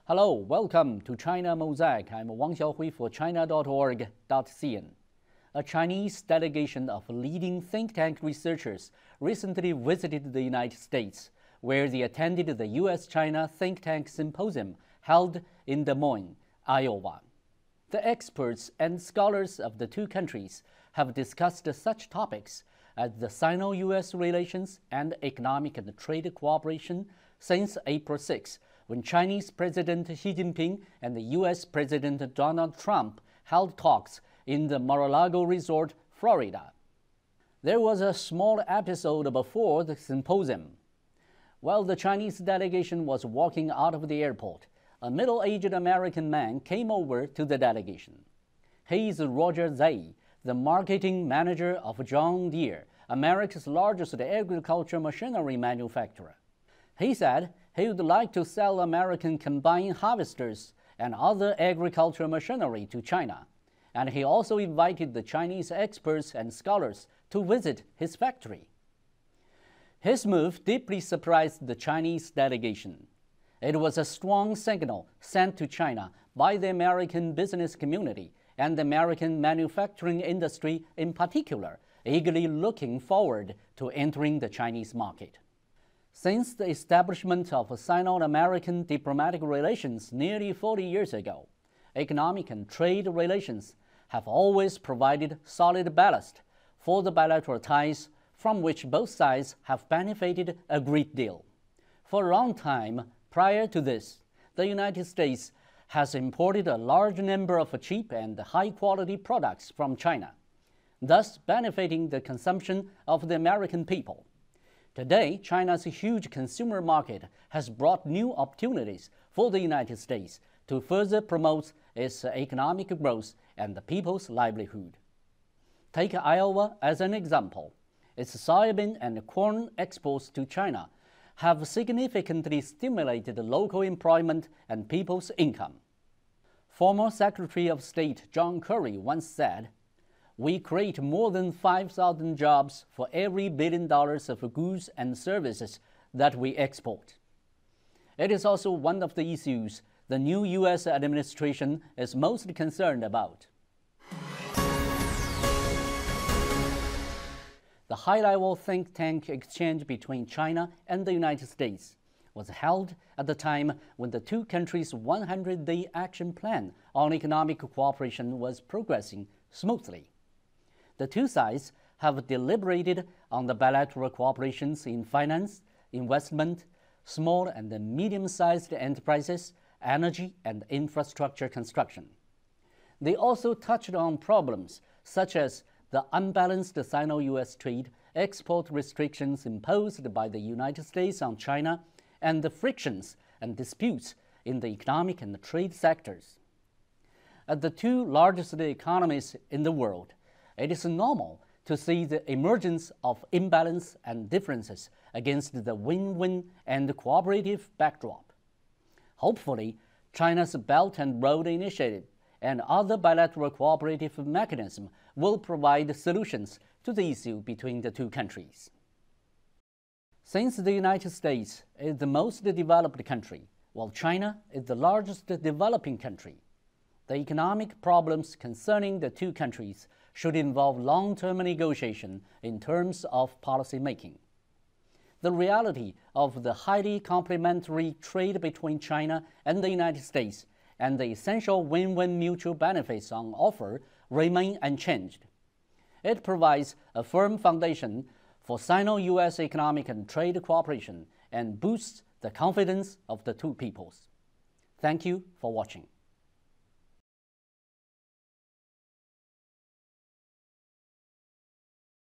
Hello, welcome to China Mosaic. I'm Wang Xiaohui for China.org.cn. A Chinese delegation of leading think tank researchers recently visited the United States, where they attended the U.S.-China Think Tank Symposium held in Des Moines, Iowa. The experts and scholars of the two countries have discussed such topics as the Sino-U.S. relations and economic and trade cooperation since April 6, when Chinese President Xi Jinping and the U.S. President Donald Trump held talks in the Mar-a-Lago resort, Florida. There was a small episode before the symposium. While the Chinese delegation was walking out of the airport, a middle-aged American man came over to the delegation. He is Roger Zay, the marketing manager of John Deere, America's largest agricultural machinery manufacturer. He said he would like to sell American combine harvesters and other agricultural machinery to China, and he also invited the Chinese experts and scholars to visit his factory. His move deeply surprised the Chinese delegation. It was a strong signal sent to China by the American business community and the American manufacturing industry in particular, eagerly looking forward to entering the Chinese market. Since the establishment of Sino-American diplomatic relations nearly 40 years ago, economic and trade relations have always provided solid ballast for the bilateral ties from which both sides have benefited a great deal. For a long time prior to this, the United States has imported a large number of cheap and high-quality products from China, thus benefiting the consumption of the American people. Today, China's huge consumer market has brought new opportunities for the United States to further promote its economic growth and the people's livelihood. Take Iowa as an example. Its soybean and corn exports to China have significantly stimulated local employment and people's income. Former Secretary of State John Kerry once said, "We create more than 5,000 jobs for every $1 billion of goods and services that we export." It is also one of the issues the new U.S. administration is most concerned about. The high-level think tank exchange between China and the United States was held at the time when the two countries' 100-day action plan on economic cooperation was progressing smoothly. The two sides have deliberated on the bilateral cooperations in finance, investment, small and medium-sized enterprises, energy and infrastructure construction. They also touched on problems such as the unbalanced Sino-U.S. trade, export restrictions imposed by the United States on China, and the frictions and disputes in the economic and trade sectors. As the two largest economies in the world, it is normal to see the emergence of imbalance and differences against the win-win and cooperative backdrop. Hopefully, China's Belt and Road Initiative and other bilateral cooperative mechanisms will provide solutions to the issue between the two countries. Since the United States is the most developed country, while China is the largest developing country, the economic problems concerning the two countries should involve long-term negotiation in terms of policy making. The reality of the highly complementary trade between China and the United States and the essential win-win mutual benefits on offer remain unchanged. It provides a firm foundation for Sino-U.S. economic and trade cooperation and boosts the confidence of the two peoples. Thank you for watching.